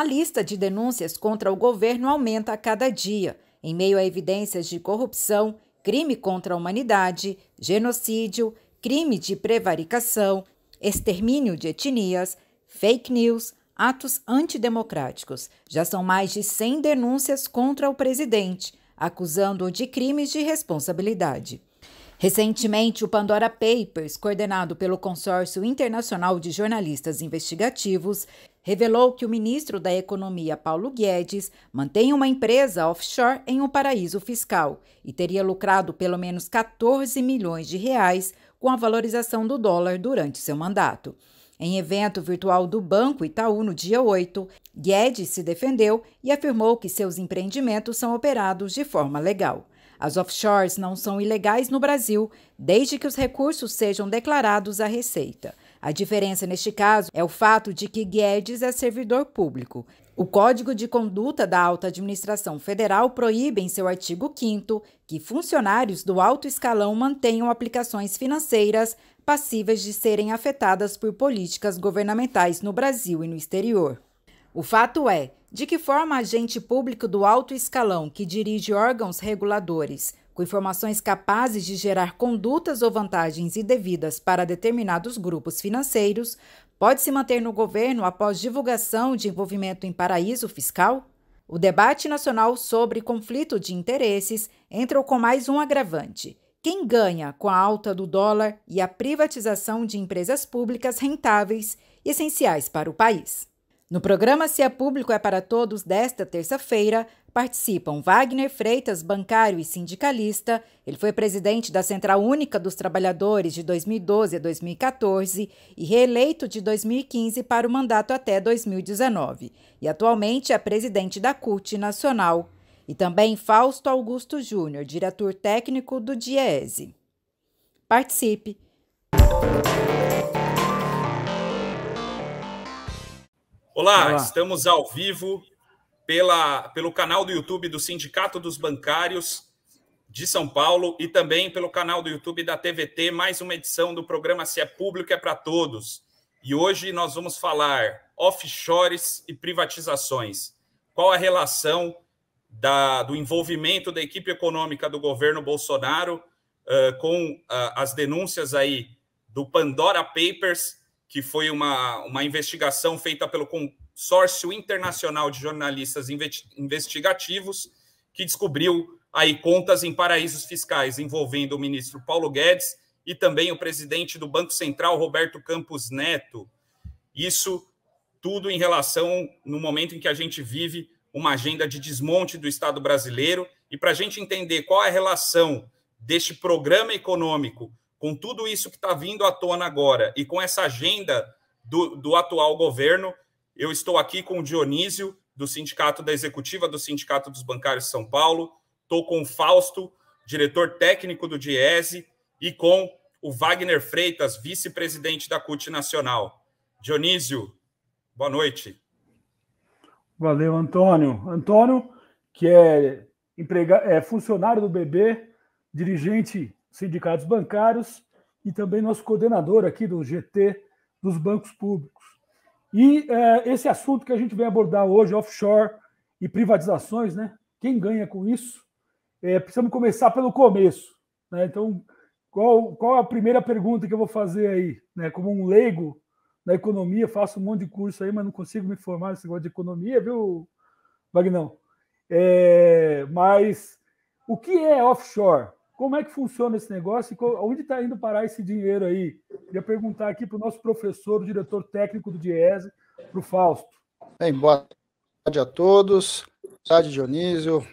A lista de denúncias contra o governo aumenta a cada dia, em meio a evidências de corrupção, crime contra a humanidade, genocídio, crime de prevaricação, extermínio de etnias, fake news, atos antidemocráticos. Já são mais de 100 denúncias contra o presidente, acusando-o de crimes de responsabilidade. Recentemente, o Pandora Papers, coordenado pelo Consórcio Internacional de Jornalistas Investigativos, revelou que o ministro da Economia, Paulo Guedes, mantém uma empresa offshore em um paraíso fiscal e teria lucrado pelo menos 14 milhões de reais com a valorização do dólar durante seu mandato. Em evento virtual do Banco Itaú no dia 8, Guedes se defendeu e afirmou que seus empreendimentos são operados de forma legal. As offshores não são ilegais no Brasil, desde que os recursos sejam declarados à Receita. A diferença neste caso é o fato de que Guedes é servidor público. O Código de Conduta da Alta Administração Federal proíbe, em seu artigo 5º, que funcionários do alto escalão mantenham aplicações financeiras passíveis de serem afetadas por políticas governamentais no Brasil e no exterior. O fato é, de que forma agente público do alto escalão que dirige órgãos reguladores, com informações capazes de gerar condutas ou vantagens indevidas para determinados grupos financeiros, pode se manter no governo após divulgação de envolvimento em paraíso fiscal? O debate nacional sobre conflito de interesses entrou com mais um agravante. Quem ganha com a alta do dólar e a privatização de empresas públicas rentáveis e essenciais para o país? No programa Se é Público é para Todos desta terça-feira, participam Wagner Freitas, bancário e sindicalista. Ele foi presidente da Central Única dos Trabalhadores de 2012 a 2014 e reeleito de 2015 para o mandato até 2019. E atualmente é presidente da CUT Nacional. E também Fausto Augusto Júnior, diretor técnico do DIEESE. Participe! Olá, estamos ao vivo pelo canal do YouTube do Sindicato dos Bancários de São Paulo e também pelo canal do YouTube da TVT, mais uma edição do programa Se é Público é para Todos. E hoje nós vamos falar offshores e privatizações. Qual a relação do envolvimento da equipe econômica do governo Bolsonaro com as denúncias aí do Pandora Papers, que foi uma investigação feita pelo Consórcio Internacional de Jornalistas Investigativos, que descobriu aí contas em paraísos fiscais envolvendo o ministro Paulo Guedes e também o presidente do Banco Central, Roberto Campos Neto. Isso tudo em relação no momento em que a gente vive uma agenda de desmonte do Estado brasileiro. E para a gente entender qual é a relação deste programa econômico com tudo isso que está vindo à tona agora e com essa agenda do atual governo, eu estou aqui com o Dionísio, do Sindicato da Executiva do Sindicato dos Bancários de São Paulo, estou com o Fausto, diretor técnico do DIEESE, e com o Wagner Freitas, vice-presidente da CUT Nacional. Dionísio, boa noite. Valeu, Antônio. Antônio, que é funcionário do BB, dirigente sindicatos bancários e também nosso coordenador aqui do GT dos bancos públicos. E esse assunto que a gente vem abordar hoje, offshore e privatizações, né? Quem ganha com isso? Precisamos começar pelo começo, né? Então, qual a primeira pergunta que eu vou fazer aí? Né? Como um leigo na economia, faço um monte de curso aí, mas não consigo me formar nesse negócio de economia, viu, Wagnão? Mas o que é offshore? Como é que funciona esse negócio e onde está indo parar esse dinheiro aí? Queria perguntar aqui para o nosso professor, o diretor técnico do DIEESE, para o Fausto. Bem, boa tarde a todos. Boa tarde, Dionísio.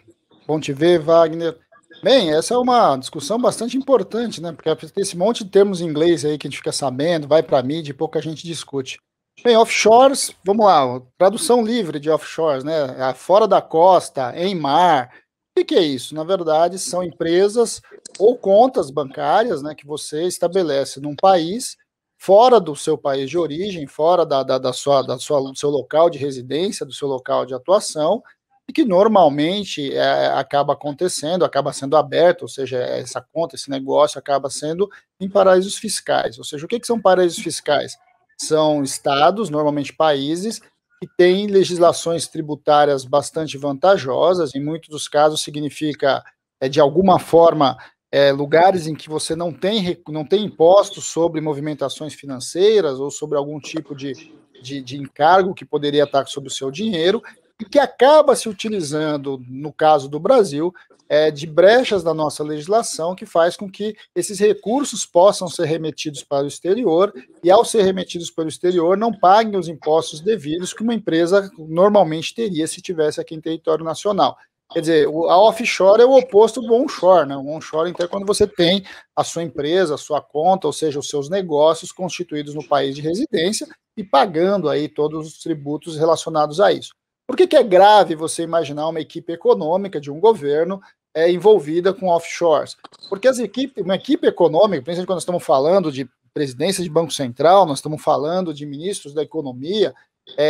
Bom te ver, Wagner. Bem, essa é uma discussão bastante importante, né? Porque tem esse monte de termos em inglês aí que a gente fica sabendo, vai para a mídia e pouca gente discute. Bem, offshores, vamos lá, tradução livre de offshores, né? Fora da costa, em mar. O que é isso? Na verdade, são empresas ou contas bancárias, né, que você estabelece num país, fora do seu país de origem, fora do seu local de residência, do seu local de atuação, e que normalmente acaba acontecendo, acaba sendo aberto, ou seja, essa conta, esse negócio acaba sendo em paraísos fiscais. Ou seja, o que são paraísos fiscais? São estados, normalmente países, que tem legislações tributárias bastante vantajosas, em muitos dos casos significa, de alguma forma, lugares em que você não tem impostos sobre movimentações financeiras ou sobre algum tipo de encargo que poderia estar sobre o seu dinheiro, e que acaba se utilizando, no caso do Brasil, de brechas da nossa legislação, que faz com que esses recursos possam ser remetidos para o exterior, e ao ser remetidos para o exterior, não paguem os impostos devidos que uma empresa normalmente teria se tivesse aqui em território nacional. Quer dizer, a offshore é o oposto do onshore, né? O onshore, então, é quando você tem a sua empresa, a sua conta, ou seja, os seus negócios constituídos no país de residência e pagando aí todos os tributos relacionados a isso. Por que é grave você imaginar uma equipe econômica de um governo envolvida com offshores? Porque uma equipe econômica, principalmente quando nós estamos falando de presidência de Banco Central, nós estamos falando de ministros da economia,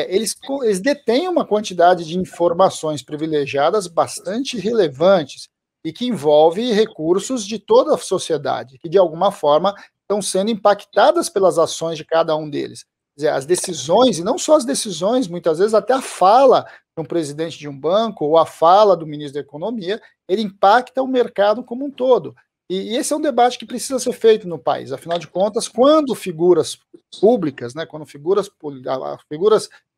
eles detêm uma quantidade de informações privilegiadas bastante relevantes e que envolve recursos de toda a sociedade, que de alguma forma estão sendo impactadas pelas ações de cada um deles. Quer dizer, as decisões, e não só as decisões, muitas vezes até a fala de um presidente de um banco ou a fala do ministro da Economia, ele impacta o mercado como um todo. E esse é um debate que precisa ser feito no país. Afinal de contas, quando figuras públicas, né, quando figuras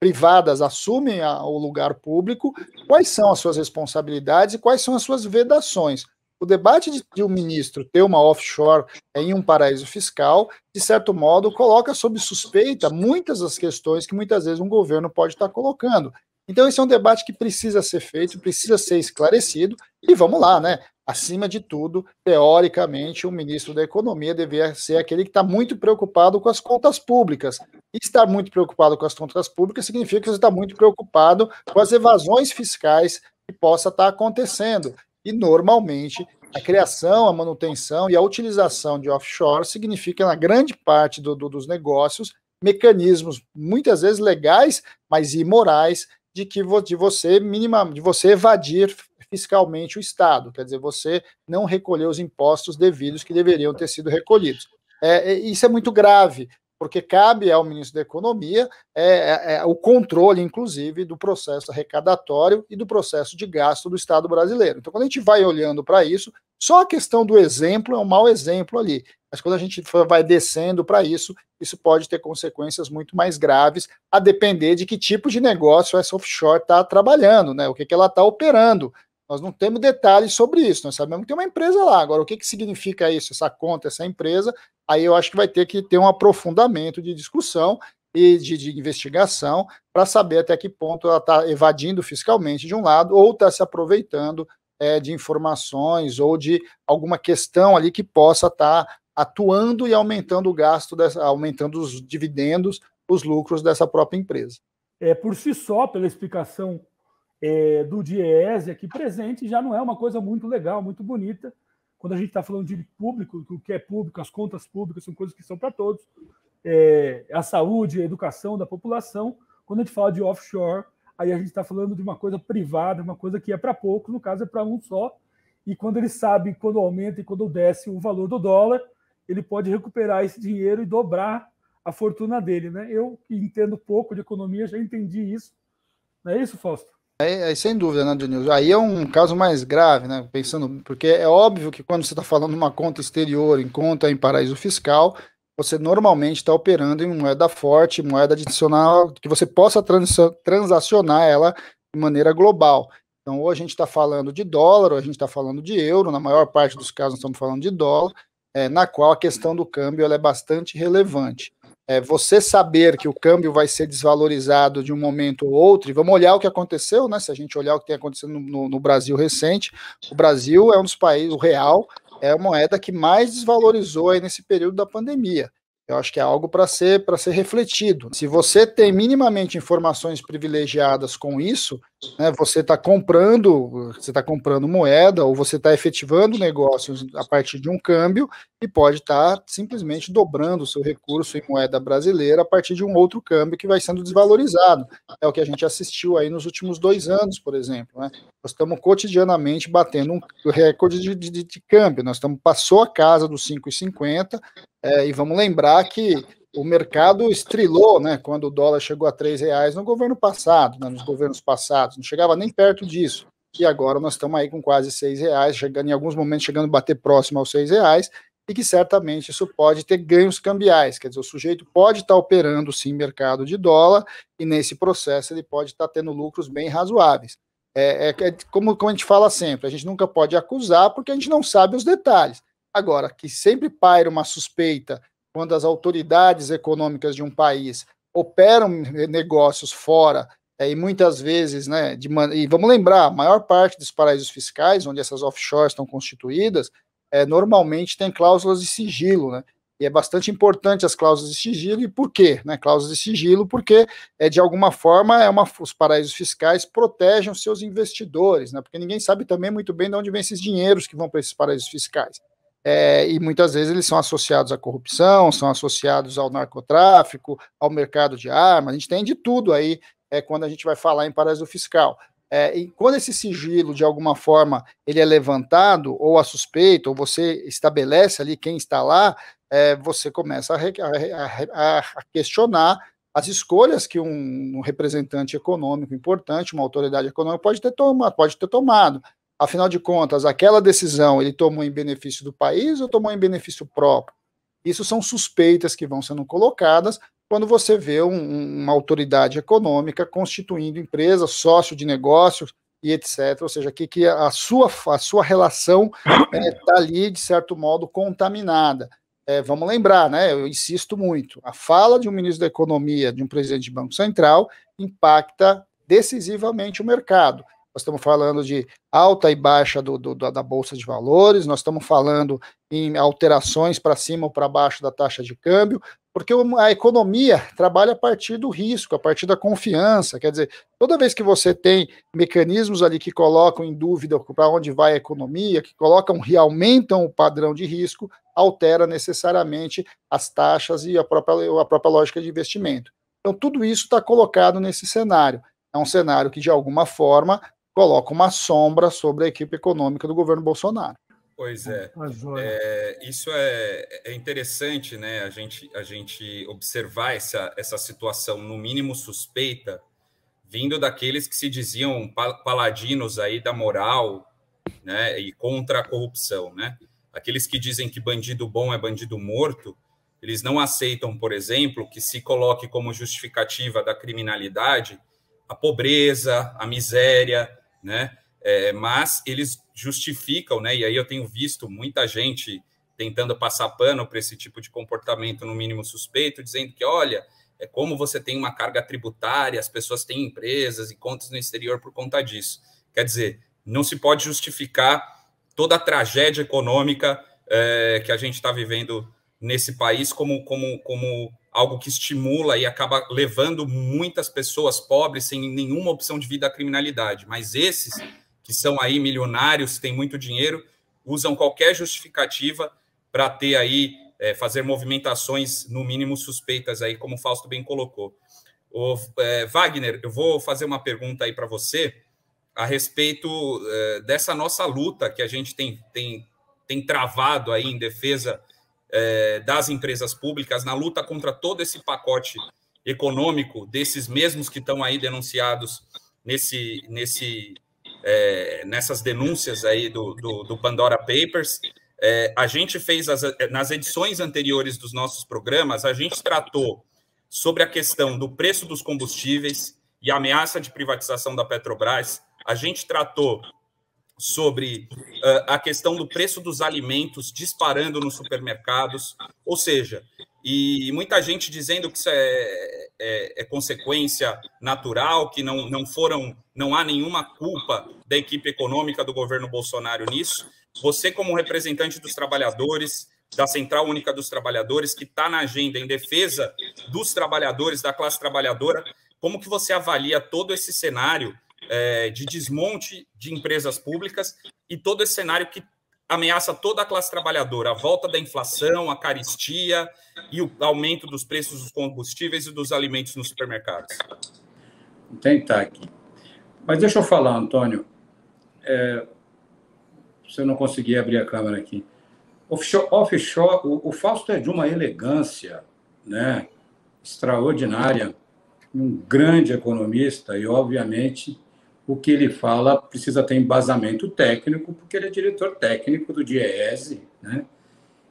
privadas assumem o lugar público, quais são as suas responsabilidades e quais são as suas vedações? O debate de um ministro ter uma offshore em um paraíso fiscal, de certo modo, coloca sob suspeita muitas das questões que muitas vezes um governo pode estar colocando. Então, esse é um debate que precisa ser feito, precisa ser esclarecido, e vamos lá, né? Acima de tudo, teoricamente, o ministro da Economia deveria ser aquele que está muito preocupado com as contas públicas. E estar muito preocupado com as contas públicas significa que você está muito preocupado com as evasões fiscais que possa estar acontecendo. E, normalmente, a criação, a manutenção e a utilização de offshore significa, na grande parte dos negócios, mecanismos, muitas vezes legais, mas imorais, de você evadir fiscalmente o Estado, quer dizer, você não recolher os impostos devidos que deveriam ter sido recolhidos. Isso é muito grave, porque cabe ao ministro da Economia o controle, inclusive, do processo arrecadatório e do processo de gasto do Estado brasileiro. Então, quando a gente vai olhando para isso, só a questão do exemplo é um mau exemplo ali, mas quando a gente vai descendo para isso pode ter consequências muito mais graves, a depender de que tipo de negócio essa offshore está trabalhando, né? O que ela está operando. Nós não temos detalhes sobre isso, nós sabemos que tem uma empresa lá. Agora, o que significa isso, essa conta, essa empresa? Aí eu acho que vai ter que ter um aprofundamento de discussão e de investigação para saber até que ponto ela está evadindo fiscalmente de um lado ou está se aproveitando de informações ou de alguma questão ali que possa estar atuando e aumentando o gasto, aumentando os dividendos, os lucros dessa própria empresa. Por si só, pela explicação do Diese aqui presente, já não é uma coisa muito legal, muito bonita. Quando a gente está falando de público, o que é público, as contas públicas são coisas que são para todos, a saúde, a educação da população. Quando a gente fala de offshore, aí a gente está falando de uma coisa privada, uma coisa que é para poucos, no caso é para um só, e quando ele sabe quando aumenta e quando desce o valor do dólar, ele pode recuperar esse dinheiro e dobrar a fortuna dele, né? Eu, que entendo pouco de economia, já entendi isso. Não é isso, Fausto? Sem dúvida, né, Dionísio? Aí é um caso mais grave, né? Pensando, porque é óbvio que quando você está falando de uma conta exterior, em conta em paraíso fiscal, você normalmente está operando em moeda forte, moeda adicional, que você possa transacionar ela de maneira global. Então, ou a gente está falando de dólar, ou a gente está falando de euro, na maior parte dos casos nós estamos falando de dólar, na qual a questão do câmbio ela é bastante relevante. Você saber que o câmbio vai ser desvalorizado de um momento ou outro, e vamos olhar o que aconteceu, né? Se a gente olhar o que tem acontecido no Brasil recente, o Brasil é um dos países, o real é a moeda que mais desvalorizou aí nesse período da pandemia. Eu acho que é algo para ser refletido. Se você tem minimamente informações privilegiadas com isso, né, você está comprando moeda ou você está efetivando negócios a partir de um câmbio e pode estar simplesmente dobrando o seu recurso em moeda brasileira a partir de um outro câmbio que vai sendo desvalorizado. É o que a gente assistiu aí nos últimos 2 anos, por exemplo, né? Nós estamos cotidianamente batendo um recorde de câmbio. Passou a casa dos 5,50, e vamos lembrar que o mercado estrilou, né, quando o dólar chegou a R$3 no governo passado, né, nos governos passados, não chegava nem perto disso. E agora nós estamos aí com quase R$6, chegando em alguns momentos chegando a bater próximo aos R$6, e que certamente isso pode ter ganhos cambiais, quer dizer, o sujeito pode estar operando sim mercado de dólar, e nesse processo ele pode estar tendo lucros bem razoáveis. Como a gente fala sempre, a gente nunca pode acusar porque a gente não sabe os detalhes. Agora, que sempre paira uma suspeita quando as autoridades econômicas de um país operam negócios fora, e muitas vezes, né, e vamos lembrar, a maior parte dos paraísos fiscais, onde essas offshores estão constituídas, normalmente tem cláusulas de sigilo, né? E é bastante importante as cláusulas de sigilo. E por quê? Né? Cláusulas de sigilo porque, de alguma forma, os paraísos fiscais protegem os seus investidores, né? Porque ninguém sabe também muito bem de onde vêm esses dinheiros que vão para esses paraísos fiscais. E muitas vezes eles são associados à corrupção, são associados ao narcotráfico, ao mercado de armas, a gente tem de tudo aí quando a gente vai falar em paraíso fiscal. E quando esse sigilo, de alguma forma, ele é levantado, ou a suspeita, ou você estabelece ali quem está lá, você começa a questionar as escolhas que um representante econômico importante, uma autoridade econômica pode ter tomado. Afinal de contas, aquela decisão ele tomou em benefício do país ou tomou em benefício próprio? Isso são suspeitas que vão sendo colocadas quando você vê uma autoridade econômica constituindo empresa, sócio de negócios e etc. Ou seja, que a sua relação está ali, de certo modo, contaminada. Vamos lembrar, né? Eu insisto muito, a fala de um ministro da Economia, de um presidente de Banco Central, impacta decisivamente o mercado. Nós estamos falando de alta e baixa da Bolsa de Valores, nós estamos falando em alterações para cima ou para baixo da taxa de câmbio, porque a economia trabalha a partir do risco, a partir da confiança. Quer dizer, toda vez que você tem mecanismos ali que colocam em dúvida para onde vai a economia, que aumentam o padrão de risco, altera necessariamente as taxas e a própria lógica de investimento. Então, tudo isso está colocado nesse cenário. É um cenário que, de alguma forma, coloca uma sombra sobre a equipe econômica do governo Bolsonaro. Pois é. Isso é interessante, né? A gente observar essa situação, no mínimo suspeita, vindo daqueles que se diziam paladinos aí da moral, né? E contra a corrupção, né? Aqueles que dizem que bandido bom é bandido morto, eles não aceitam, por exemplo, que se coloque como justificativa da criminalidade a pobreza, a miséria, né? Mas eles justificam, né? E aí eu tenho visto muita gente tentando passar pano para esse tipo de comportamento no mínimo suspeito, dizendo que, olha, como você tem uma carga tributária, as pessoas têm empresas e contas no exterior por conta disso. Quer dizer, não se pode justificar toda a tragédia econômica que a gente está vivendo nesse país como algo que estimula e acaba levando muitas pessoas pobres sem nenhuma opção de vida à criminalidade. Mas esses que são aí milionários, têm muito dinheiro, usam qualquer justificativa para ter aí, fazer movimentações no mínimo suspeitas aí, como o Fausto bem colocou. Wagner, eu vou fazer uma pergunta aí para você a respeito dessa nossa luta que a gente tem travado aí em defesa das empresas públicas, na luta contra todo esse pacote econômico desses mesmos que estão aí denunciados nessas denúncias aí do Pandora Papers. A gente fez, nas edições anteriores dos nossos programas, a gente tratou sobre a questão do preço dos combustíveis e a ameaça de privatização da Petrobras. A gente tratou sobre a questão do preço dos alimentos disparando nos supermercados, ou seja, e muita gente dizendo que isso é consequência natural, que não há nenhuma culpa da equipe econômica do governo Bolsonaro nisso. Você, como representante dos trabalhadores, da Central Única dos Trabalhadores, que está na agenda em defesa dos trabalhadores, da classe trabalhadora, como que você avalia todo esse cenário de desmonte de empresas públicas e todo esse cenário que ameaça toda a classe trabalhadora, a volta da inflação, a carestia e o aumento dos preços dos combustíveis e dos alimentos nos supermercados? Vou tentar aqui. Mas deixa eu falar, Antônio. Se eu não conseguir abrir a câmera aqui. Offshore, o Fausto é de uma elegância né, extraordinária, um grande economista, e, obviamente, o que ele fala precisa ter embasamento técnico, porque ele é diretor técnico do DIEESE, né?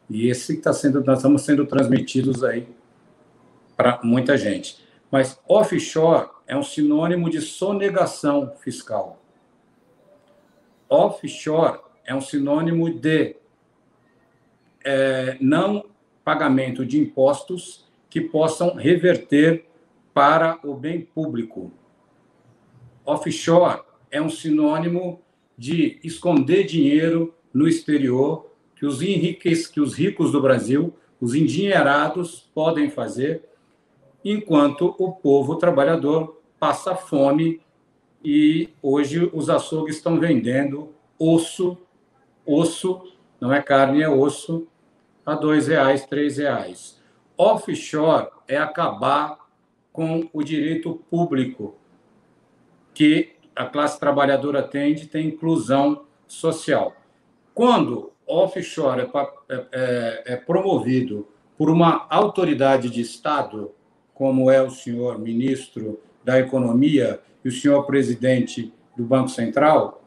E esse que nós estamos sendo transmitidos aí para muita gente. Mas offshore é um sinônimo de sonegação fiscal. Offshore é um sinônimo de não pagamento de impostos que possam reverter para o bem público. Offshore é um sinônimo de esconder dinheiro no exterior que os ricos do Brasil, os endinheirados, podem fazer, enquanto o povo trabalhador passa fome e hoje os açougues estão vendendo osso, não é carne, é osso, a R$2, R$3. Offshore é acabar com o direito público que a classe trabalhadora tem de ter inclusão social. Quando offshore é promovido por uma autoridade de Estado, como é o senhor ministro da Economia e o senhor presidente do Banco Central,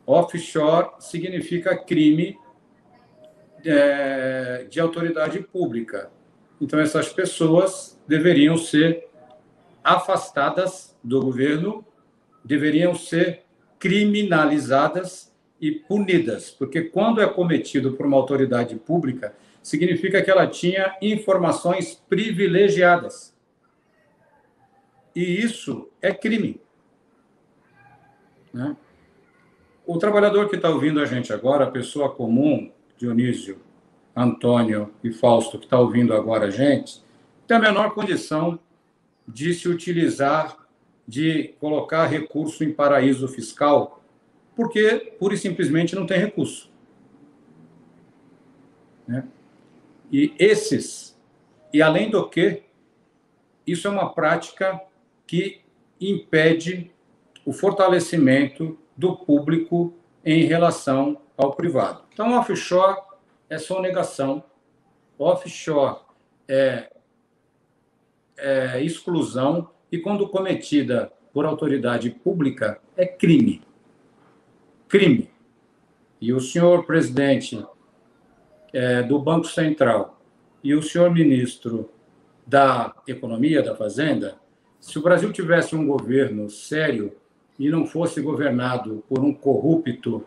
offshore significa crime de autoridade pública. Então, essas pessoas deveriam ser afastadas do governo, deveriam ser criminalizadas e punidas, porque quando é cometido por uma autoridade pública, significa que ela tinha informações privilegiadas. E isso é crime, né? O trabalhador que está ouvindo a gente agora, a pessoa comum, Dionísio, Antônio e Fausto, que está ouvindo agora a gente, tem a menor condição de se utilizar, de colocar recurso em paraíso fiscal, porque, pura e simplesmente, não tem recurso, né? E além do que, isso é uma prática que impede o fortalecimento do público em relação ao privado. Então, offshore é sonegação, offshore é exclusão, e quando cometida por autoridade pública, é crime. Crime. E o senhor presidente do Banco Central e o senhor ministro da Economia, da Fazenda, se o Brasil tivesse um governo sério e não fosse governado por um corrupto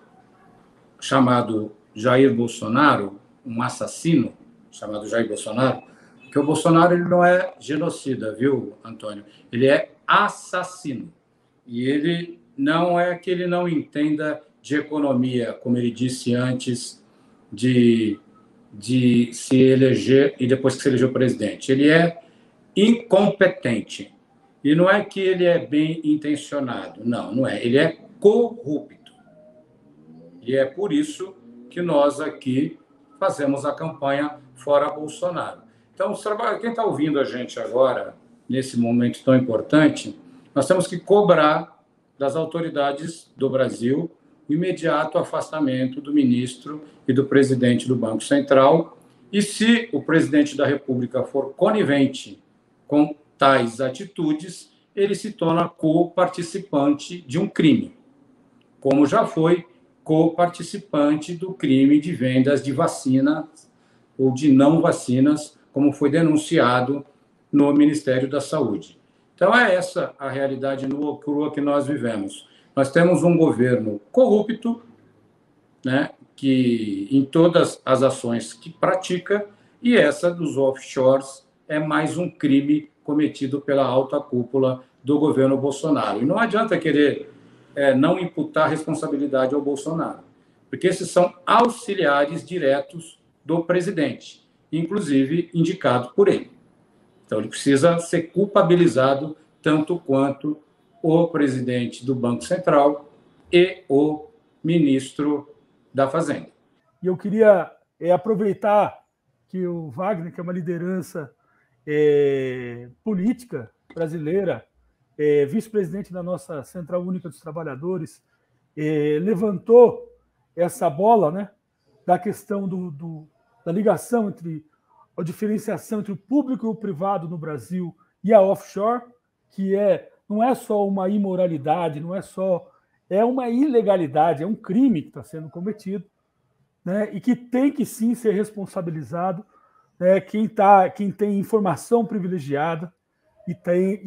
chamado Jair Bolsonaro, um assassino chamado Jair Bolsonaro, porque o Bolsonaro ele não é genocida, viu, Antônio? Ele é assassino. E ele não é que ele não entenda de economia, como ele disse antes de se eleger e depois que se elegeu presidente. Ele é incompetente. E não é que ele é bem intencionado. Não é. Ele é corrupto. E é por isso que nós aqui fazemos a campanha Fora Bolsonaro. Então, quem está ouvindo a gente agora, nesse momento tão importante, nós temos que cobrar das autoridades do Brasil o imediato afastamento do ministro e do presidente do Banco Central. E se o presidente da República for conivente com tais atitudes, ele se torna co-participante de um crime, como já foi co-participante do crime de vendas de vacinas ou de não vacinas, como foi denunciado no Ministério da Saúde. Então, é essa a realidade nua crua que nós vivemos. Nós temos um governo corrupto, né, que em todas as ações que pratica, e essa dos offshores é mais um crime cometido pela alta cúpula do governo Bolsonaro. E não adianta querer não imputar responsabilidade ao Bolsonaro, porque esses são auxiliares diretos do presidente, inclusive indicado por ele. Então, ele precisa ser culpabilizado tanto quanto o presidente do Banco Central e o ministro da Fazenda. E eu queria aproveitar que o Wagner, que é uma liderança política brasileira, vice-presidente da nossa Central Única dos Trabalhadores, levantou essa bola, né, da questão da ligação entre a diferenciação entre o público e o privado no Brasil e a offshore, que não é só uma imoralidade, é uma ilegalidade, é um crime que está sendo cometido, né, e que tem que sim ser responsabilizado, né, quem tem informação privilegiada e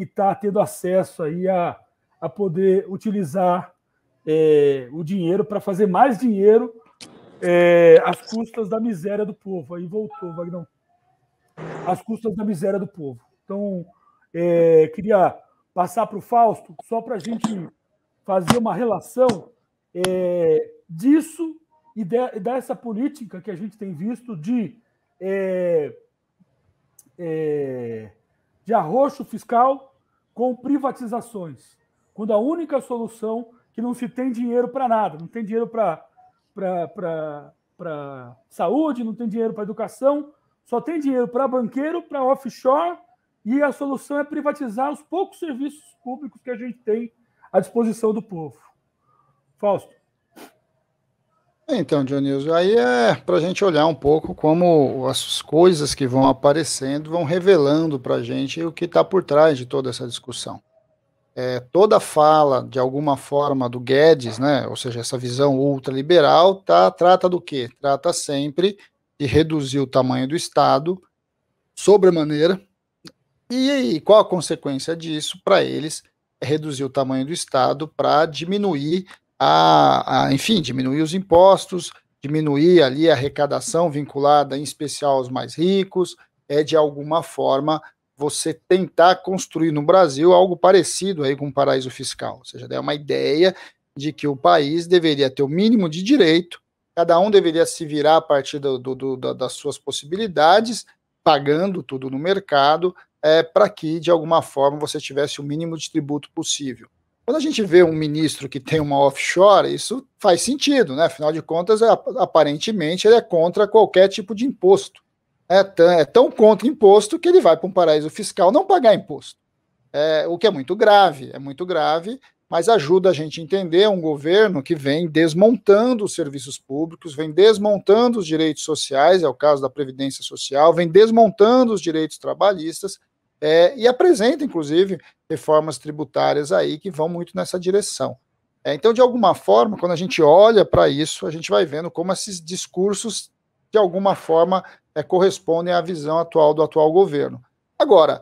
está tendo acesso aí a poder utilizar o dinheiro para fazer mais dinheiro às custas da miséria do povo. Aí voltou, Wagner. Às custas da miséria do povo. Então, queria passar para o Fausto, só para a gente fazer uma relação disso e dessa política que a gente tem visto de arroxo fiscal com privatizações, quando a única solução que não se tem dinheiro para nada, não tem dinheiro para saúde, não tem dinheiro para educação, só tem dinheiro para banqueiro, para offshore, e a solução é privatizar os poucos serviços públicos que a gente tem à disposição do povo. Fausto. Então, Dionísio, aí é para a gente olhar um pouco como as coisas que vão aparecendo vão revelando para a gente o que está por trás de toda essa discussão. Toda fala, de alguma forma, do Guedes, né, ou seja, essa visão ultraliberal, trata do quê? Trata sempre de reduzir o tamanho do Estado, sobremaneira, e qual a consequência disso para eles? É reduzir o tamanho do Estado para diminuir enfim, diminuir os impostos, diminuir ali a arrecadação vinculada em especial aos mais ricos, de alguma forma você tentar construir no Brasil algo parecido aí com um paraíso fiscal, ou seja, é uma ideia de que o país deveria ter o mínimo de direito, cada um deveria se virar a partir das suas possibilidades, pagando tudo no mercado, para que de alguma forma você tivesse o mínimo de tributo possível. Quando a gente vê um ministro que tem uma offshore, isso faz sentido, né? Afinal de contas, aparentemente, ele é contra qualquer tipo de imposto. É tão contra imposto que ele vai para um paraíso fiscal não pagar imposto. O que é muito grave, mas ajuda a gente a entender um governo que vem desmontando os serviços públicos, vem desmontando os direitos sociais, é o caso da Previdência Social, vem desmontando os direitos trabalhistas, e apresenta, inclusive, reformas tributárias aí que vão muito nessa direção. Então, de alguma forma, quando a gente olha para isso, a gente vai vendo como esses discursos, de alguma forma, correspondem à visão atual do atual governo. Agora,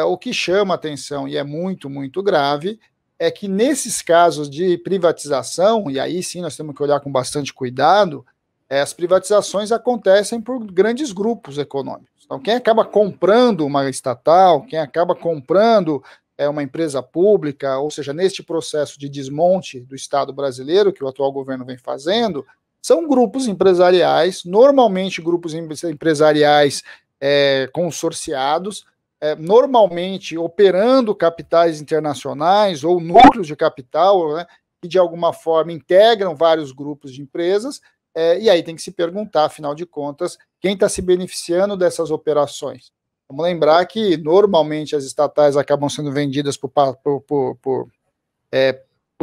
o que chama atenção, e é muito, muito grave, é que nesses casos de privatização, e aí sim nós temos que olhar com bastante cuidado, as privatizações acontecem por grandes grupos econômicos. Então, quem acaba comprando uma estatal, quem acaba comprando uma empresa pública, ou seja, neste processo de desmonte do Estado brasileiro, que o atual governo vem fazendo, são grupos empresariais, normalmente grupos empresariais consorciados, normalmente operando capitais internacionais ou núcleos de capital, né, que de alguma forma integram vários grupos de empresas, e aí tem que se perguntar, afinal de contas, quem está se beneficiando dessas operações. Vamos lembrar que normalmente as estatais acabam sendo vendidas por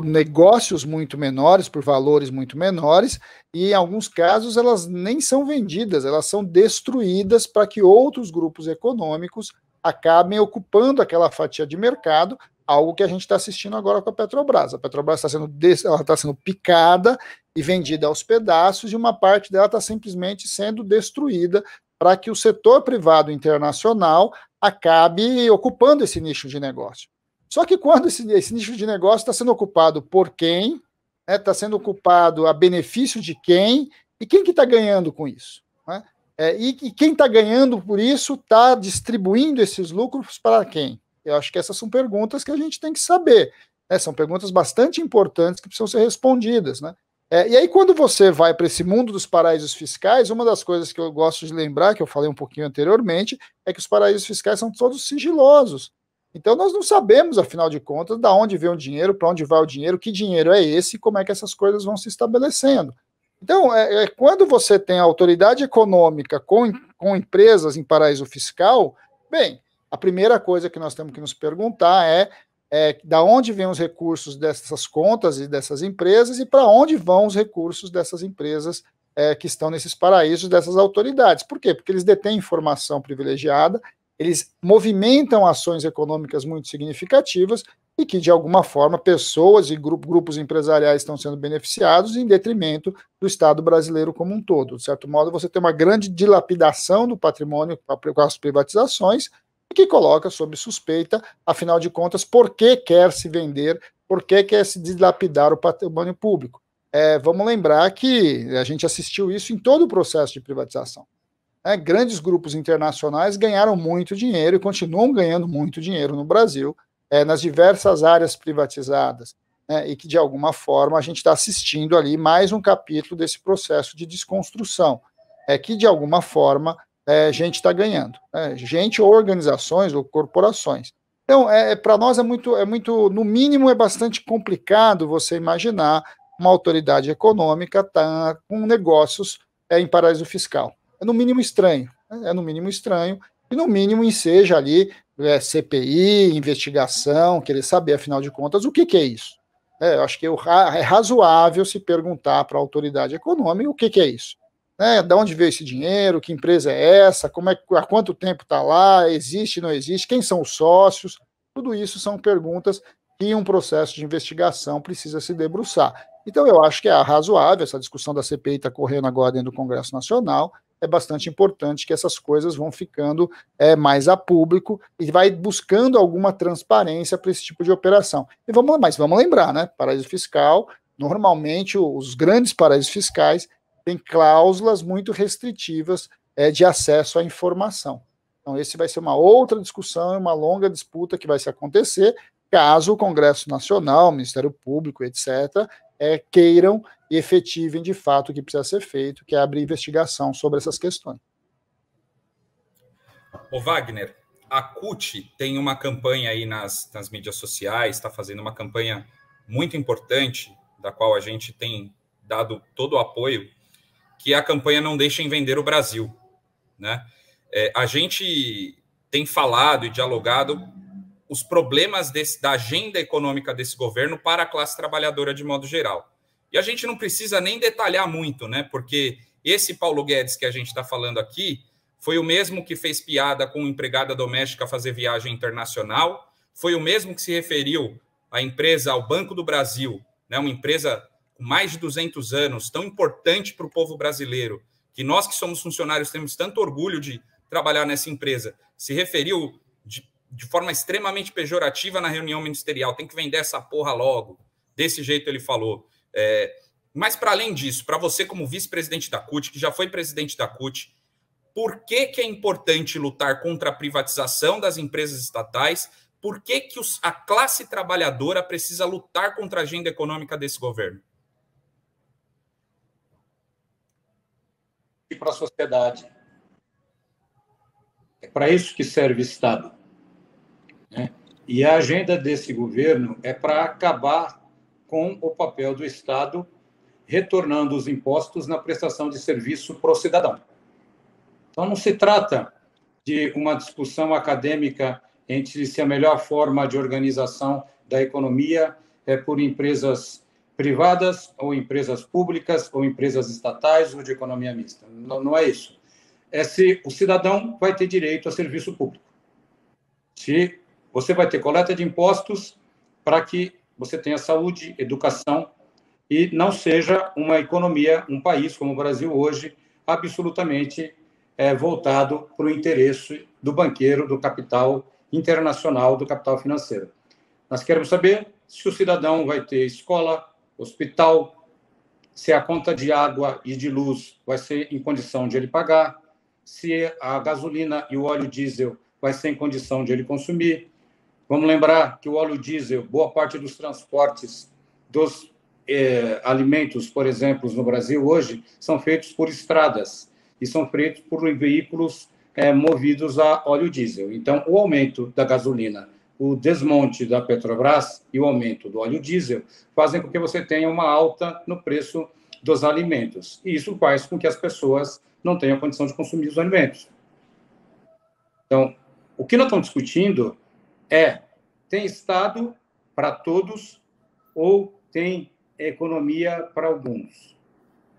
negócios muito menores, por valores muito menores, e em alguns casos elas nem são vendidas, elas são destruídas para que outros grupos econômicos acabem ocupando aquela fatia de mercado, algo que a gente está assistindo agora com a Petrobras. A Petrobras está sendo picada e vendida aos pedaços, e uma parte dela está simplesmente sendo destruída para que o setor privado internacional acabe ocupando esse nicho de negócio. Só que quando esse nicho de negócio está sendo ocupado por quem, está sendo ocupado a benefício de quem, e quem que está ganhando com isso? Né? E quem está ganhando por isso está distribuindo esses lucros para quem? Eu acho que essas são perguntas que a gente tem que saber. São perguntas bastante importantes que precisam ser respondidas. Né? E aí, quando você vai para esse mundo dos paraísos fiscais, uma das coisas que eu gosto de lembrar, que eu falei um pouquinho anteriormente, é que os paraísos fiscais são todos sigilosos. Então, nós não sabemos, afinal de contas, de onde vem o dinheiro, para onde vai o dinheiro, que dinheiro é esse e como é que essas coisas vão se estabelecendo. Então, quando você tem a autoridade econômica com empresas em paraíso fiscal, bem, a primeira coisa que nós temos que nos perguntar é da onde vêm os recursos dessas contas e dessas empresas e para onde vão os recursos dessas empresas que estão nesses paraísos dessas autoridades. Por quê? Porque eles detêm informação privilegiada, eles movimentam ações econômicas muito significativas e que, de alguma forma, pessoas e grupos empresariais estão sendo beneficiados em detrimento do Estado brasileiro como um todo. De certo modo, você tem uma grande dilapidação do patrimônio com as privatizações, que coloca sob suspeita, afinal de contas, por que quer se vender, por que quer se dilapidar o patrimônio público. Vamos lembrar que a gente assistiu isso em todo o processo de privatização. Grandes grupos internacionais ganharam muito dinheiro e continuam ganhando muito dinheiro no Brasil, nas diversas áreas privatizadas, e que, de alguma forma, a gente está assistindo ali mais um capítulo desse processo de desconstrução, que, de alguma forma, a gente está ganhando. Gente, ou organizações, ou corporações. Então, para nós é muito, no mínimo, é bastante complicado você imaginar uma autoridade econômica tá com negócios em paraíso fiscal. É no mínimo estranho, e no mínimo enseja ali CPI, investigação, querer saber, afinal de contas, o que é isso. Eu acho que é razoável se perguntar para a autoridade econômica o que é isso. De onde veio esse dinheiro, que empresa é essa, há quanto tempo está lá, existe, não existe, quem são os sócios, tudo isso são perguntas que um processo de investigação precisa se debruçar. Então, eu acho que é razoável, essa discussão da CPI está correndo agora dentro do Congresso Nacional, é bastante importante que essas coisas vão ficando mais a público e vai buscando alguma transparência para esse tipo de operação. Mas vamos lembrar, né? Paraíso fiscal, normalmente os grandes paraísos fiscais têm cláusulas muito restritivas de acesso à informação. Então, esse vai ser uma outra discussão, uma longa disputa que vai se acontecer, caso o Congresso Nacional, o Ministério Público, etc., queiram e efetivem de fato o que precisa ser feito, que é abrir investigação sobre essas questões. Ô Wagner, a CUT tem uma campanha aí nas mídias sociais, está fazendo uma campanha muito importante, da qual a gente tem dado todo o apoio, que é a campanha Não Deixem Vender o Brasil. Né? A gente tem falado e dialogado os problemas da agenda econômica desse governo para a classe trabalhadora de modo geral. E a gente não precisa nem detalhar muito, né? Porque esse Paulo Guedes que a gente está falando aqui foi o mesmo que fez piada com empregada doméstica fazer viagem internacional, foi o mesmo que se referiu à empresa, ao Banco do Brasil, né? Uma empresa com mais de 200 anos, tão importante para o povo brasileiro, que nós que somos funcionários temos tanto orgulho de trabalhar nessa empresa, se referiu de forma extremamente pejorativa na reunião ministerial, tem que vender essa porra logo. Desse jeito ele falou. Mas, para além disso, para você como vice-presidente da CUT, que já foi presidente da CUT, por que é importante lutar contra a privatização das empresas estatais? Por que a classe trabalhadora precisa lutar contra a agenda econômica desse governo? E para a sociedade. É para isso que serve o Estado. Né? E a agenda desse governo é para acabar com o papel do Estado, retornando os impostos na prestação de serviço para o cidadão. Então, não se trata de uma discussão acadêmica entre se a melhor forma de organização da economia é por empresas privadas ou empresas públicas ou empresas estatais ou de economia mista. Não é isso. É se o cidadão vai ter direito a serviço público. Se você vai ter coleta de impostos para que você tenha saúde, educação e não seja uma economia, um país como o Brasil hoje, absolutamente voltado para o interesse do banqueiro, do capital internacional, do capital financeiro. Nós queremos saber se o cidadão vai ter escola, hospital, se a conta de água e de luz vai ser em condição de ele pagar, se a gasolina e o óleo diesel vai ser em condição de ele consumir. Vamos lembrar que o óleo diesel, boa parte dos transportes dos alimentos, por exemplo, no Brasil hoje, são feitos por estradas e são feitos por veículos movidos a óleo diesel. Então, o aumento da gasolina, o desmonte da Petrobras e o aumento do óleo diesel fazem com que você tenha uma alta no preço dos alimentos. E isso faz com que as pessoas não tenham condição de consumir os alimentos. Então, o que nós estamos discutindo tem Estado para todos ou tem economia para alguns?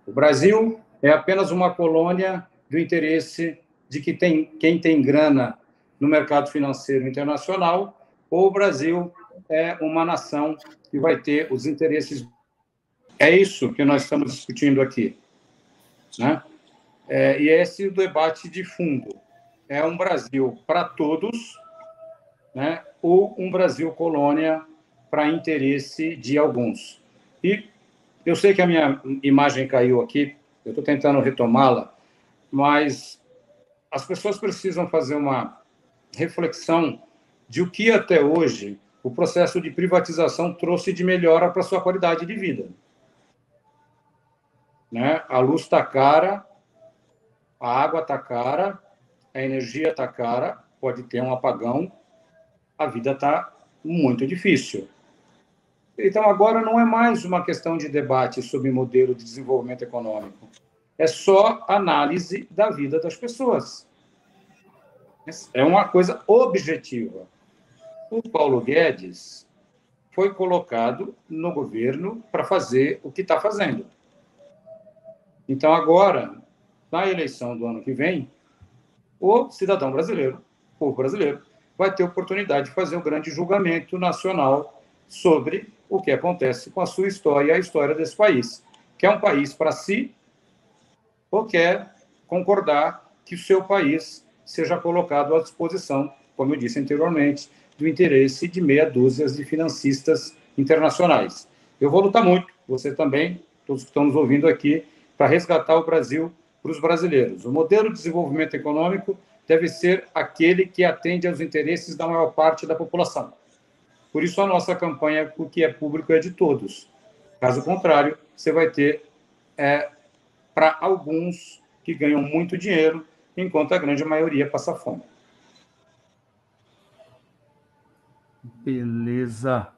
O Brasil é apenas uma colônia do interesse de quem tem grana no mercado financeiro internacional, ou o Brasil é uma nação que vai ter os interesses. É isso que nós estamos discutindo aqui, né? E esse é o debate de fundo. É um Brasil para todos, né? Ou um Brasil colônia para interesse de alguns. E eu sei que a minha imagem caiu aqui, eu estou tentando retomá-la, mas as pessoas precisam fazer uma reflexão de o que até hoje o processo de privatização trouxe de melhora para a sua qualidade de vida. Né? A luz está cara, a água está cara, a energia está cara, pode ter um apagão, a vida está muito difícil. Então, agora não é mais uma questão de debate sobre modelo de desenvolvimento econômico. É só análise da vida das pessoas. É uma coisa objetiva. O Paulo Guedes foi colocado no governo para fazer o que está fazendo. Então, agora, na eleição do ano que vem, o cidadão brasileiro, o povo brasileiro, vai ter oportunidade de fazer um grande julgamento nacional sobre o que acontece com a sua história e a história desse país. Quer um país para si ou quer concordar que o seu país seja colocado à disposição, como eu disse anteriormente, do interesse de meia dúzia de financistas internacionais. Eu vou lutar muito, você também, todos que estão nos ouvindo aqui, para resgatar o Brasil para os brasileiros. O modelo de desenvolvimento econômico deve ser aquele que atende aos interesses da maior parte da população. Por isso, a nossa campanha, o que é público é de todos. Caso contrário, você vai ter para alguns que ganham muito dinheiro, enquanto a grande maioria passa fome. Beleza.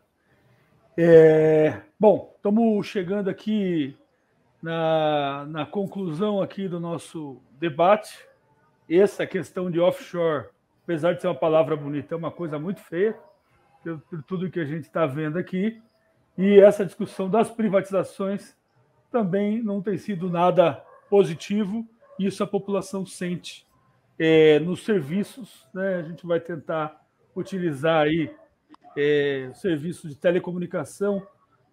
Bom, estamos chegando aqui na conclusão aqui do nosso debate. Essa questão de offshore, apesar de ser uma palavra bonita, é uma coisa muito feia, por tudo que a gente está vendo aqui. E essa discussão das privatizações também não tem sido nada positivo. Isso a população sente nos serviços, né? A gente vai tentar utilizar aí serviços de telecomunicação,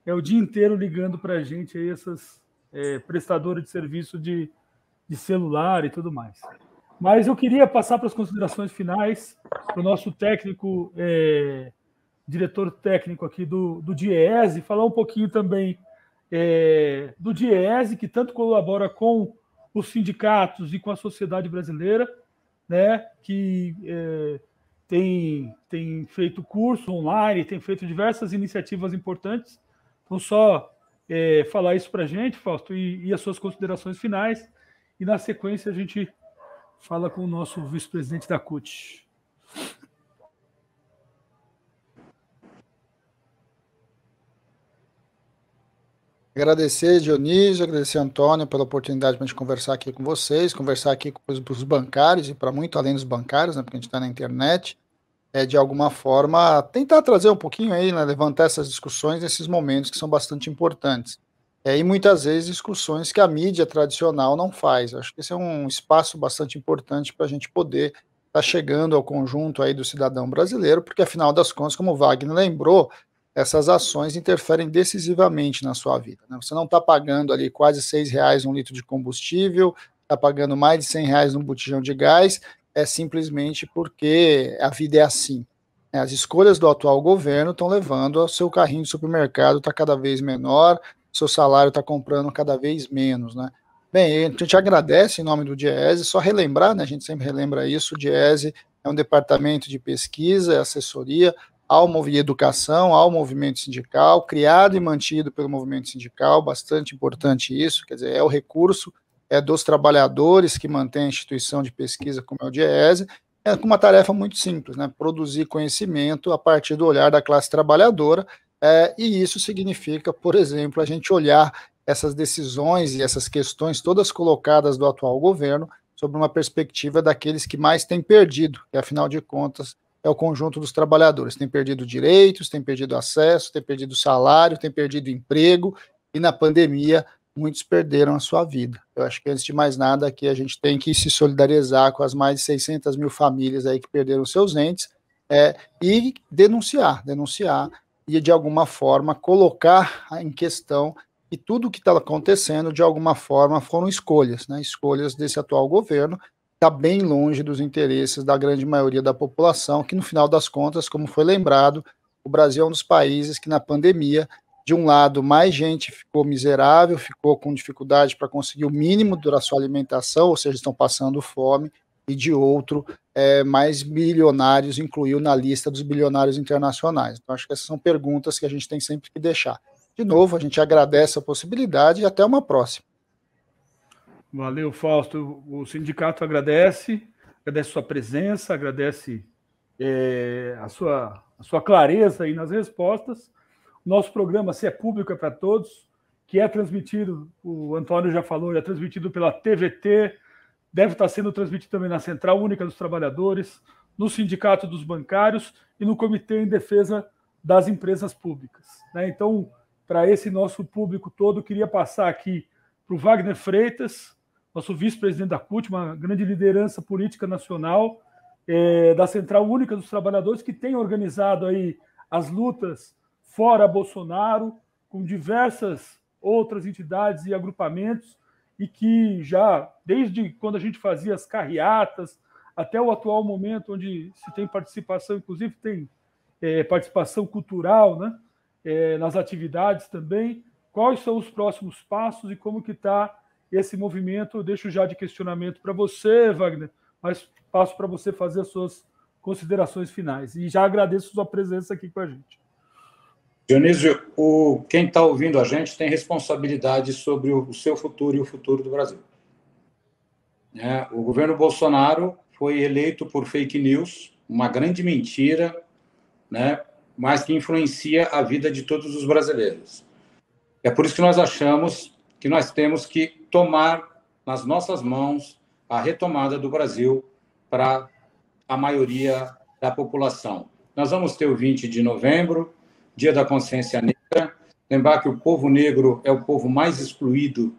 o dia inteiro ligando para a gente aí essas prestadoras de serviço de celular e tudo mais. Mas eu queria passar para as considerações finais para o nosso técnico, diretor técnico aqui do DIEESE, falar um pouquinho também do DIEESE, que tanto colabora com os sindicatos e com a sociedade brasileira, né, que tem feito curso online, tem feito diversas iniciativas importantes. Então, só falar isso para a gente, Fausto, e as suas considerações finais, e na sequência a gente fala com o nosso vice-presidente da CUT. Agradecer, Dionísio, agradecer, Antônio, pela oportunidade para a gente conversar aqui com vocês, conversar aqui com os bancários e para muito além dos bancários, né, porque a gente está na internet, de alguma forma tentar trazer um pouquinho aí, né, levantar essas discussões nesses momentos que são bastante importantes. E muitas vezes discussões que a mídia tradicional não faz. Acho que esse é um espaço bastante importante para a gente poder estar chegando ao conjunto aí do cidadão brasileiro, porque afinal das contas, como o Wagner lembrou, essas ações interferem decisivamente na sua vida, né? Você não está pagando ali quase R$6 um litro de combustível, está pagando mais de R$100 num botijão de gás, é simplesmente porque a vida é assim. As escolhas do atual governo estão levando ao seu carrinho de supermercado está cada vez menor, seu salário está comprando cada vez menos, né? Bem, a gente agradece em nome do DIEESE, só relembrar, né, a gente sempre relembra isso, o DIEESE é um departamento de pesquisa, assessoria ao educação, ao movimento sindical, criado e mantido pelo movimento sindical, bastante importante isso, quer dizer, é o recurso dos trabalhadores que mantém a instituição de pesquisa como é o DIEESE, com uma tarefa muito simples, né, produzir conhecimento a partir do olhar da classe trabalhadora, e isso significa, por exemplo, a gente olhar essas decisões e essas questões todas colocadas do atual governo sobre uma perspectiva daqueles que mais têm perdido, que afinal de contas é o conjunto dos trabalhadores, tem perdido direitos, tem perdido acesso, tem perdido salário, tem perdido emprego, e na pandemia muitos perderam a sua vida. Eu acho que, antes de mais nada, aqui a gente tem que se solidarizar com as mais de 600 mil famílias aí que perderam seus entes, e denunciar e, de alguma forma, colocar em questão que tudo o que está acontecendo, de alguma forma, foram escolhas, né? Escolhas desse atual governo, está bem longe dos interesses da grande maioria da população, que, no final das contas, como foi lembrado, o Brasil é um dos países que, na pandemia, de um lado, mais gente ficou miserável, ficou com dificuldade para conseguir o mínimo da sua alimentação, ou seja, estão passando fome, e de outro, mais bilionários incluiu na lista dos bilionários internacionais. Então, acho que essas são perguntas que a gente tem sempre que deixar. De novo, a gente agradece a possibilidade e até uma próxima. Valeu, Fausto. O sindicato agradece sua presença, agradece a sua clareza aí nas respostas. Nosso programa, se é público, é para todos, que é transmitido, o Antônio já falou, é transmitido pela TVT, deve estar sendo transmitido também na Central Única dos Trabalhadores, no Sindicato dos Bancários e no Comitê em Defesa das Empresas Públicas, né? Então, para esse nosso público todo, eu queria passar aqui para o Wagner Freitas, nosso vice-presidente da CUT, uma grande liderança política nacional, da Central Única dos Trabalhadores, que tem organizado aí as lutas fora Bolsonaro, com diversas outras entidades e agrupamentos, e que já, desde quando a gente fazia as carreatas, até o atual momento, onde se tem participação, inclusive tem participação cultural, né, nas atividades também. Quais são os próximos passos e como que está esse movimento? Eu deixo já de questionamento para você, Wagner, mas passo para você fazer as suas considerações finais. E já agradeço a sua presença aqui com a gente. Dionísio, quem está ouvindo a gente tem responsabilidade sobre o seu futuro e o futuro do Brasil. O governo Bolsonaro foi eleito por fake news, uma grande mentira, né, mas que influencia a vida de todos os brasileiros. É por isso que nós achamos que nós temos que tomar nas nossas mãos a retomada do Brasil para a maioria da população. Nós vamos ter o 20 de novembro, Dia da Consciência Negra. Lembrar que o povo negro é o povo mais excluído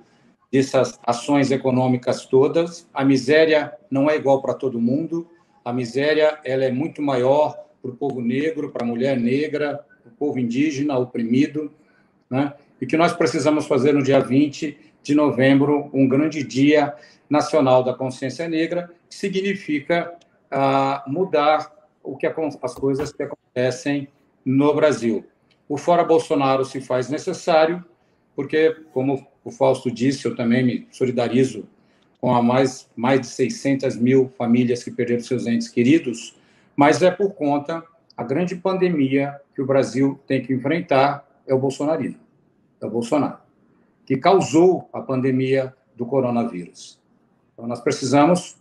dessas ações econômicas todas. A miséria não é igual para todo mundo. A miséria ela é muito maior para o povo negro, para a mulher negra, para o povo indígena oprimido, né? E que nós precisamos fazer no dia 20 de novembro um grande Dia Nacional da Consciência Negra, que significa mudar as coisas que acontecem no Brasil. O Fora Bolsonaro se faz necessário, porque, como o Fausto disse, eu também me solidarizo com a mais de 600 mil famílias que perderam seus entes queridos, mas é por conta a grande pandemia que o Brasil tem que enfrentar é o bolsonarismo, é o Bolsonaro, que causou a pandemia do coronavírus. Então, nós precisamos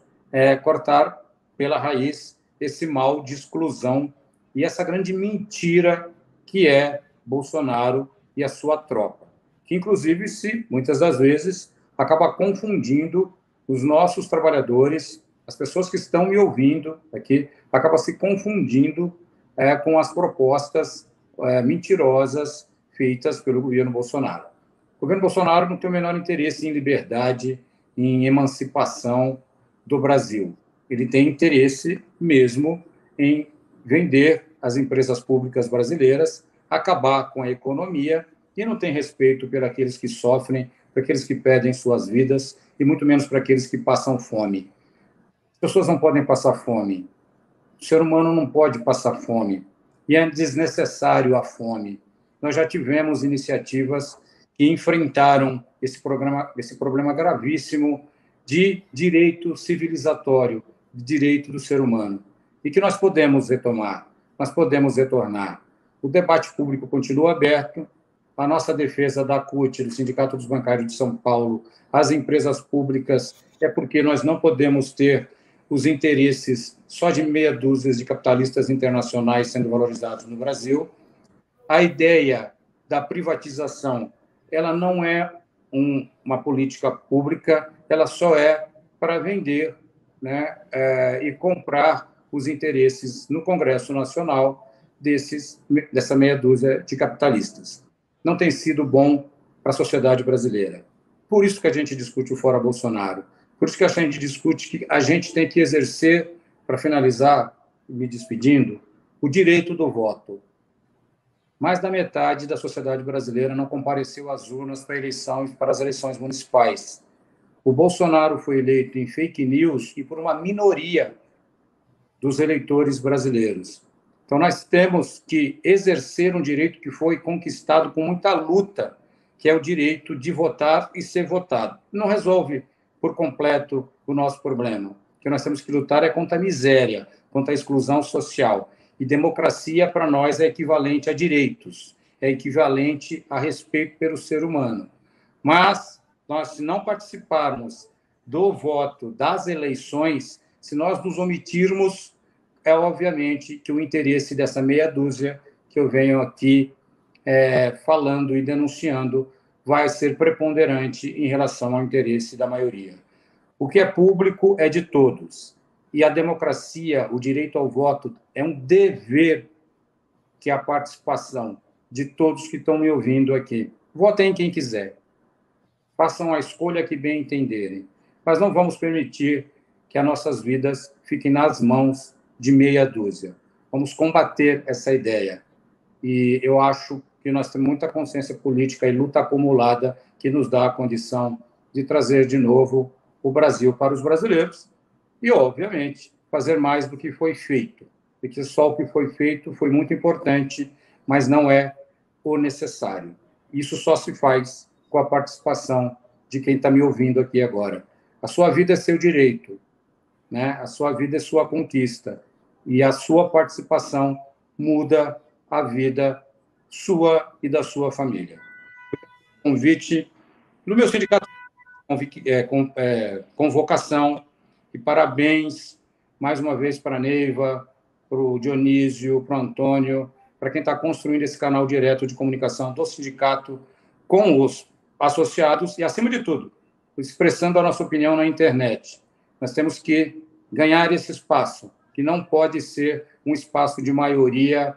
cortar pela raiz esse mal de exclusão e essa grande mentira que é Bolsonaro e a sua tropa, que, inclusive, muitas das vezes, acaba confundindo os nossos trabalhadores, as pessoas que estão me ouvindo aqui, acaba se confundindo com as propostas mentirosas feitas pelo governo Bolsonaro. O governo Bolsonaro não tem o menor interesse em liberdade, em emancipação do Brasil. Ele tem interesse mesmo em vender as empresas públicas brasileiras, acabar com a economia e não tem respeito por aqueles que sofrem, por aqueles que perdem suas vidas e muito menos para aqueles que passam fome. As pessoas não podem passar fome. O ser humano não pode passar fome. E é desnecessário a fome. Nós já tivemos iniciativas que enfrentaram esse problema gravíssimo de direito civilizatório, de direito do ser humano, e que nós podemos retomar, nós podemos retornar. O debate público continua aberto, a nossa defesa da CUT, do Sindicato dos Bancários de São Paulo, as empresas públicas, é porque nós não podemos ter os interesses só de meia dúzia de capitalistas internacionais sendo valorizados no Brasil. A ideia da privatização, ela não é uma política pública, ela só é para vender, né, e comprar os interesses no Congresso Nacional dessa meia dúzia de capitalistas. Não tem sido bom para a sociedade brasileira. Por isso que a gente discute o Fora Bolsonaro. Por isso que a gente discute que a gente tem que exercer, para finalizar, me despedindo, o direito do voto. Mais da metade da sociedade brasileira não compareceu às urnas para as eleições municipais. O Bolsonaro foi eleito em fake news e por uma minoria dos eleitores brasileiros. Então, nós temos que exercer um direito que foi conquistado com muita luta, que é o direito de votar e ser votado. Não resolve por completo o nosso problema. O que nós temos que lutar é contra a miséria, contra a exclusão social. E democracia, para nós, é equivalente a direitos, é equivalente a respeito pelo ser humano. Mas, nós, se não participarmos do voto das eleições, se nós nos omitirmos, é obviamente que o interesse dessa meia dúzia que eu venho aqui falando e denunciando vai ser preponderante em relação ao interesse da maioria. O que é público é de todos. E a democracia, o direito ao voto, é um dever que a participação de todos que estão me ouvindo aqui. Votem quem quiser. Façam a escolha que bem entenderem. Mas não vamos permitir que as nossas vidas fiquem nas mãos de meia dúzia. Vamos combater essa ideia. E eu acho que nós temos muita consciência política e luta acumulada que nos dá a condição de trazer de novo o Brasil para os brasileiros e, obviamente, fazer mais do que foi feito. Porque só o que foi feito foi muito importante, mas não é o necessário. Isso só se faz com a participação de quem está me ouvindo aqui agora. A sua vida é seu direito, né? A sua vida é sua conquista. E a sua participação muda a vida sua e da sua família. Convite no meu sindicato, convocação e parabéns mais uma vez para a Neiva, para o Dionísio, para o Antônio, para quem está construindo esse canal direto de comunicação do sindicato com os associados e, acima de tudo, expressando a nossa opinião na internet. Nós temos que ganhar esse espaço, que não pode ser um espaço de maioria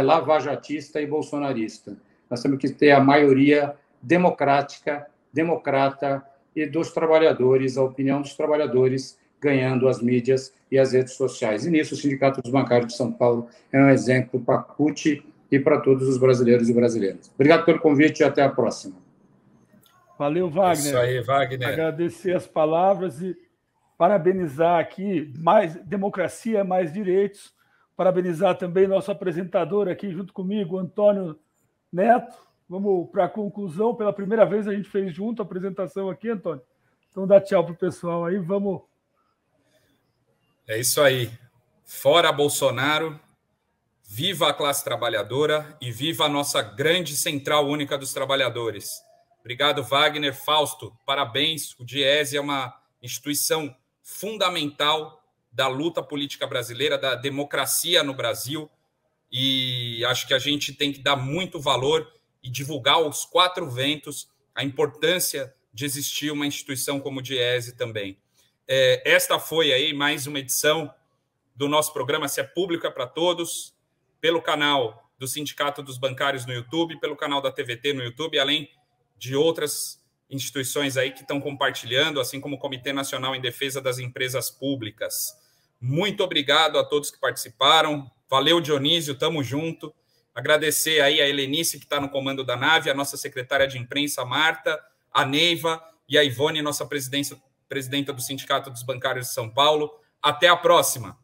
lavajatista e bolsonarista. Nós temos que ter a maioria democrática, democrata e dos trabalhadores, a opinião dos trabalhadores, ganhando as mídias e as redes sociais. E nisso o Sindicato dos Bancários de São Paulo é um exemplo para a CUT e para todos os brasileiros e brasileiras. Obrigado pelo convite e até a próxima. Valeu, Wagner. Isso aí, Wagner. Agradecer as palavras e parabenizar aqui, mais democracia, mais direitos. Parabenizar também nosso apresentador aqui junto comigo, Antônio Neto. Vamos para a conclusão. Pela primeira vez a gente fez junto a apresentação aqui, Antônio. Então dá tchau para o pessoal aí, vamos. É isso aí. Fora Bolsonaro, viva a classe trabalhadora e viva a nossa grande Central Única dos Trabalhadores. Obrigado, Wagner. Fausto, parabéns. O Diese é uma instituição fundamental da luta política brasileira, da democracia no Brasil, e acho que a gente tem que dar muito valor e divulgar aos quatro ventos a importância de existir uma instituição como o Diese também. Esta foi aí mais uma edição do nosso programa Se é Público é para Todos, pelo canal do Sindicato dos Bancários no YouTube, pelo canal da TVT no YouTube, além de outras instituições aí que estão compartilhando, assim como o Comitê Nacional em Defesa das Empresas Públicas. Muito obrigado a todos que participaram. Valeu, Dionísio, tamo junto. Agradecer aí a Helenice, que está no comando da nave, a nossa secretária de imprensa, Marta, a Neiva e a Ivone, nossa presidenta do Sindicato dos Bancários de São Paulo. Até a próxima.